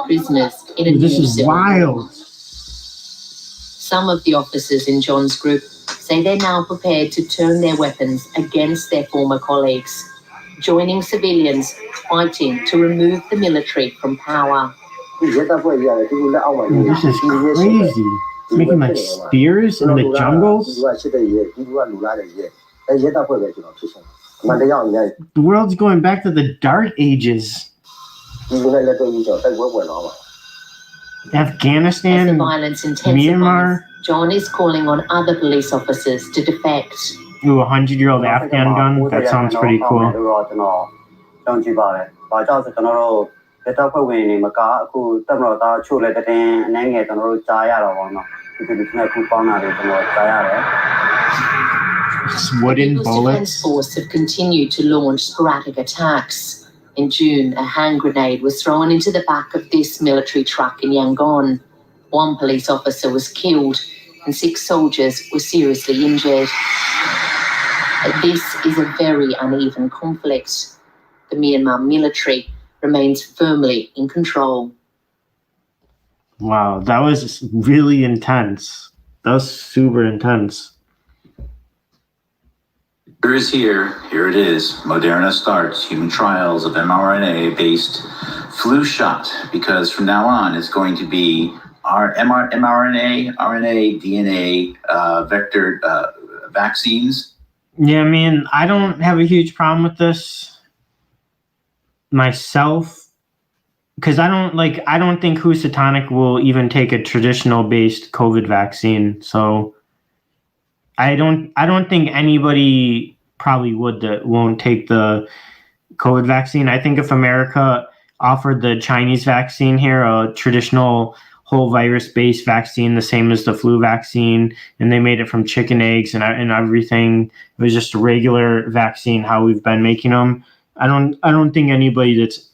prisoners in a new This is wild. Some of the officers in John's group say they're now prepared to turn their weapons against their former colleagues, joining civilians fighting to remove the military from power. This is crazy. Making like spears in the jungles. The world's going back to the dark ages. Afghanistan, as the violence intensifies, Myanmar. John is calling on other police officers to defect. Ooh, a 100-year-old Afghan gun? That sounds pretty cool. Wooden the bullets. Defense Force have continued to launch sporadic attacks. In June, a hand grenade was thrown into the back of this military truck in Yangon. 1 police officer was killed and 6 soldiers were seriously injured. But this is a very uneven conflict. The Myanmar military remains firmly in control. Wow, that was really intense. That was super intense. Here it is. Moderna starts human trials of mRNA-based flu shot because from now on it's going to be our mRNA, RNA, DNA, vector vaccines. Yeah, I mean, I don't have a huge problem with this myself because I don't think Housatonic will even take a traditional based COVID vaccine. So I don't think anybody probably would that won't take the COVID vaccine. I think if America offered the Chinese vaccine here, a traditional whole virus based vaccine, the same as the flu vaccine, and they made it from chicken eggs and everything, it was just a regular vaccine how we've been making them. I don't think anybody that's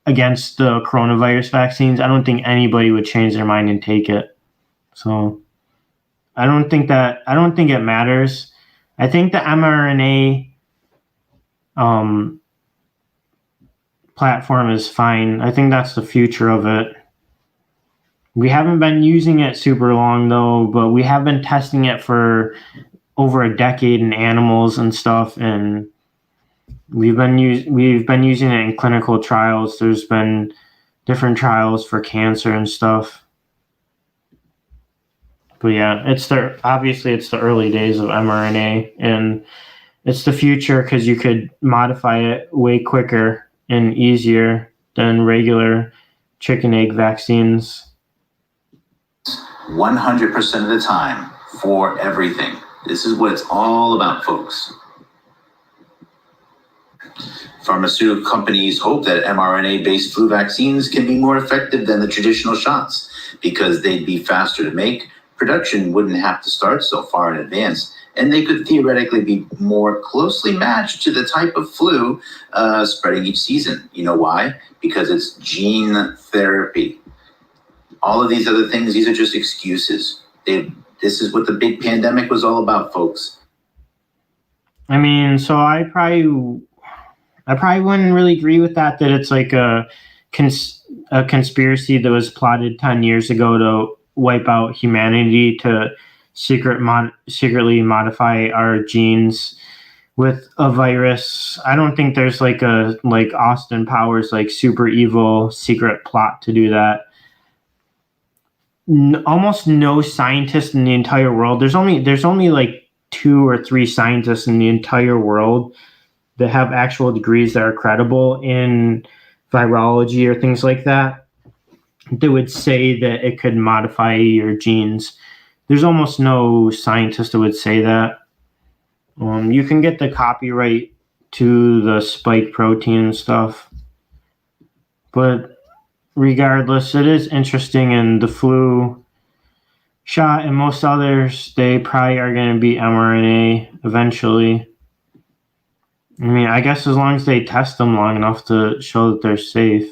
against the coronavirus vaccines, I don't think anybody would change their mind and take it. So I don't think it matters. I think the mRNA platform is fine. I think that's the future of it. We haven't been using it super long though, but we have been testing it for over a decade in animals and stuff, and we've been using it in clinical trials. There's been different trials for cancer and stuff. But yeah, obviously it's the early days of mRNA, and it's the future because you could modify it way quicker and easier than regular chicken egg vaccines. 100% of the time for everything. This is what it's all about, folks. Pharmaceutical companies hope that mRNA-based flu vaccines can be more effective than the traditional shots because they'd be faster to make, production wouldn't have to start so far in advance, and they could theoretically be more closely matched to the type of flu spreading each season. You know why? Because it's gene therapy. All of these other things, these are just excuses. This is what the big pandemic was all about, folks. I mean, so I probably wouldn't really agree with that it's like a conspiracy that was plotted 10 years ago to wipe out humanity, to secretly modify our genes with a virus. I don't think there's like Austin Powers, like super evil secret plot to do that. Almost no scientists in the entire world. There's only like 2 or 3 scientists in the entire world that have actual degrees that are credible in virology or things like that would say that it could modify your genes. There's almost no scientist that would say that. You can get the copyright to the spike protein and stuff, but regardless, it is interesting, and the flu shot and most others, they probably are going to be mRNA eventually. I mean, I guess as long as they test them long enough to show that they're safe.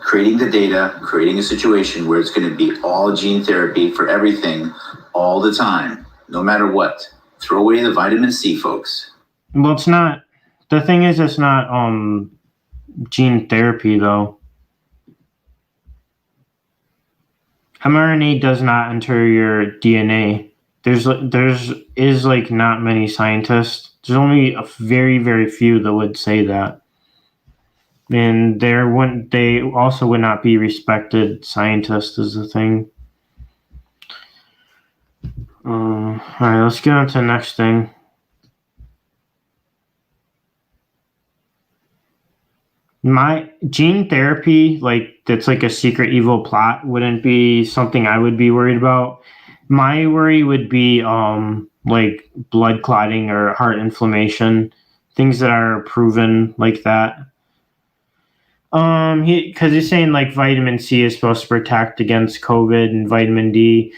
Creating the data, creating a situation where it's going to be all gene therapy for everything all the time, no matter what. Throw away the vitamin C, folks. Well, it's not. The thing is, it's not gene therapy, though. mRNA does not enter your DNA. There's like not many scientists. There's only a very, very few that would say that. And they also would not be respected scientists is the thing. All right, let's get on to the next thing. My gene therapy, like that's like a secret evil plot, wouldn't be something I would be worried about. My worry would be like blood clotting or heart inflammation, things that are proven like that. Because he's saying like vitamin C is supposed to protect against COVID and vitamin D.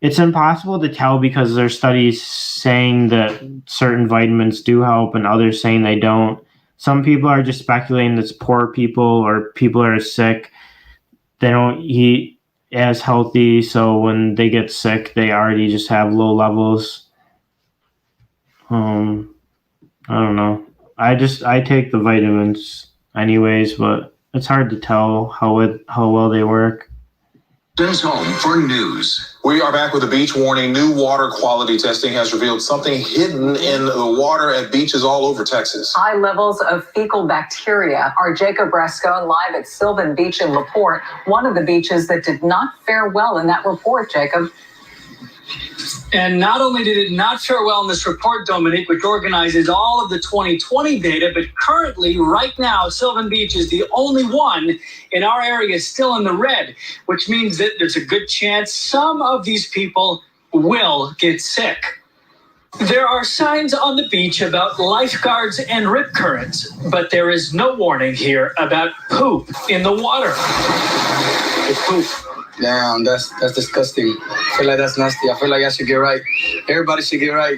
It's impossible to tell because there's studies saying that certain vitamins do help and others saying they don't. Some people are just speculating that it's poor people or people that are sick. They don't eat as healthy, so when they get sick, they already just have low levels. I don't know. I take the vitamins anyways, but it's hard to tell how well they work. Home for news. We are back with a beach warning. New water quality testing has revealed something hidden in the water at beaches all over Texas. High levels of fecal bacteria. Our Jacob Rascone live at Sylvan Beach in LaPorte, one of the beaches that did not fare well in that report, Jacob. And not only did it not fare well in this report, Dominique, which organizes all of the 2020 data, but currently, right now, Sylvan Beach is the only one in our area still in the red, which means that there's a good chance some of these people will get sick. There are signs on the beach about lifeguards and rip currents, but there is no warning here about poop in the water. It's poop. Damn, that's disgusting. I feel like that's nasty. I feel like I should get right. Everybody should get right.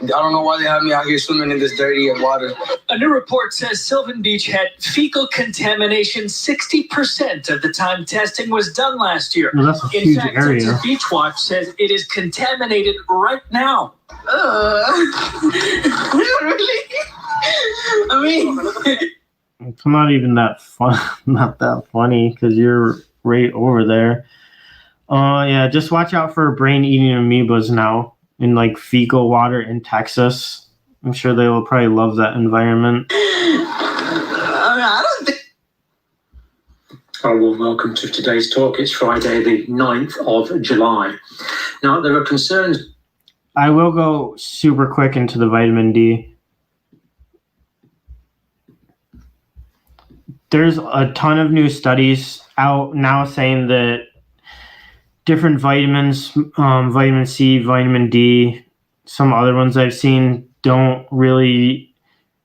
I don't know why they have me out here swimming in this dirty water. A new report says Sylvan Beach had fecal contamination 60% of the time testing was done last year. Well, that's a huge area. Texas Beach Watch says it is contaminated right now. Really? I mean, it's not even that fun. Not that funny because you're right over there. Yeah, just watch out for brain-eating amoebas now in like fecal water in Texas. I'm sure they will probably love that environment. I don't think. A warm welcome to today's talk. It's Friday, the 9th of July. Now, there are concerns. I will go super quick into the vitamin D. There's a ton of new studies out now saying that different vitamins, vitamin C, vitamin D, some other ones I've seen don't really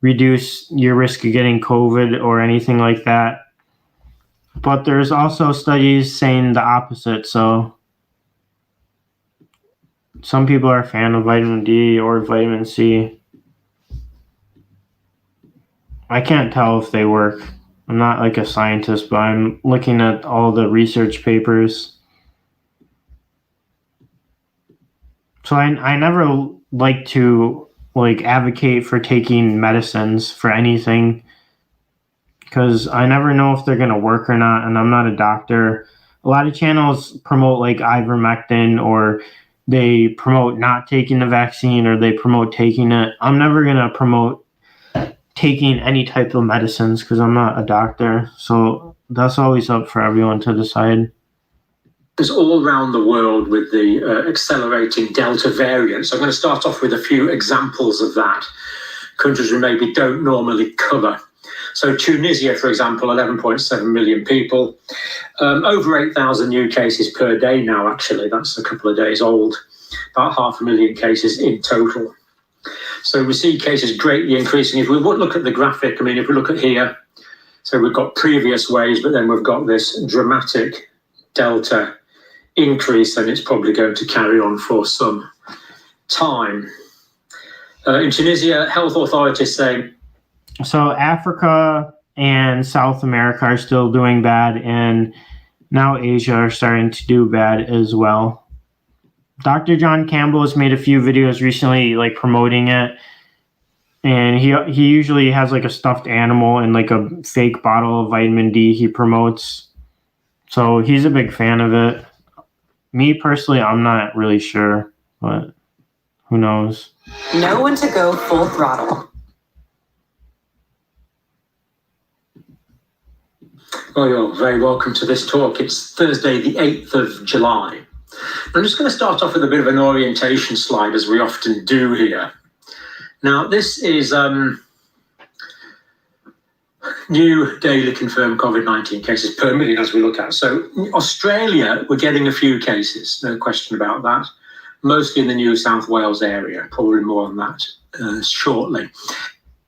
reduce your risk of getting COVID or anything like that. But there's also studies saying the opposite. So some people are a fan of vitamin D or vitamin C. I can't tell if they work. I'm not like a scientist, but I'm looking at all the research papers. So I never like to like advocate for taking medicines for anything because I never know if they're going to work or not, and I'm not a doctor. A lot of channels promote like ivermectin, or they promote not taking the vaccine, or they promote taking it. I'm never going to promote taking any type of medicines because I'm not a doctor. So that's always up for everyone to decide. There's all around the world with the accelerating Delta variant. So I'm going to start off with a few examples of that. Countries we maybe don't normally cover. So Tunisia, for example, 11.7 million people. Over 8,000 new cases per day now, actually. That's a couple of days old. About 500,000 cases in total. So we see cases greatly increasing. If we look at the graphic, I mean, if we look at here, so we've got previous waves, but then we've got this dramatic Delta increase, and it's probably going to carry on for some time. In Tunisia, health authorities say... So Africa and South America are still doing bad, and now Asia are starting to do bad as well. Dr. John Campbell has made a few videos recently like promoting it, and he usually has like a stuffed animal and like a fake bottle of vitamin D he promotes. So he's a big fan of it. Me personally, I'm not really sure, but who knows? Know when to go full throttle. Well, you're very welcome to this talk. It's Thursday, the 8th of July. I'm just going to start off with a bit of an orientation slide, as we often do here. Now, this is new daily confirmed COVID-19 cases per million as we look at. So Australia, we're getting a few cases, no question about that. Mostly in the New South Wales area, probably more on that shortly.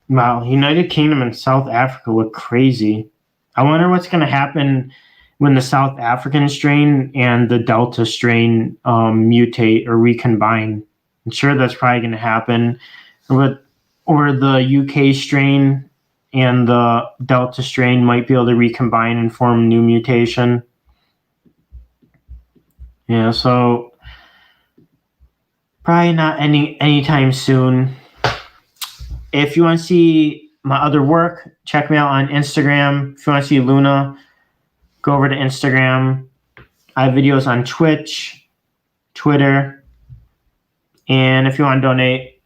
Wow, United Kingdom and South Africa look crazy. I wonder what's going to happen when the South African strain and the Delta strain mutate or recombine. I'm sure that's probably going to happen. Or the UK strain and the Delta strain might be able to recombine and form a new mutation. Yeah, so probably not anytime soon. If you want to see my other work, check me out on Instagram. If you want to see Luna, go over to Instagram. I have videos on Twitch, Twitter, and if you want to donate,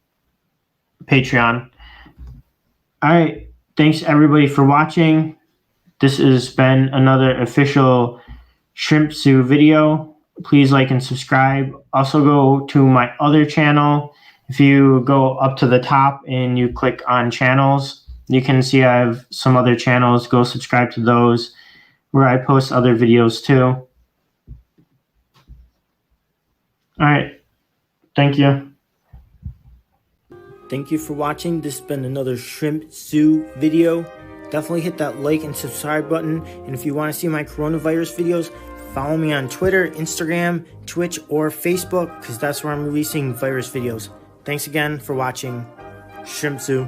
Patreon. All right. Thanks, everybody, for watching. This has been another official Shrimp Zoo video. Please like and subscribe. Also, go to my other channel. If you go up to the top and you click on channels, you can see I have some other channels. Go subscribe to those where I post other videos too. All right. Thank you. Thank you for watching. This has been another Shrimp Zoo video. Definitely hit that like and subscribe button. And if you want to see my coronavirus videos, follow me on Twitter, Instagram, Twitch, or Facebook, because that's where I'm releasing virus videos. Thanks again for watching Shrimp Zoo.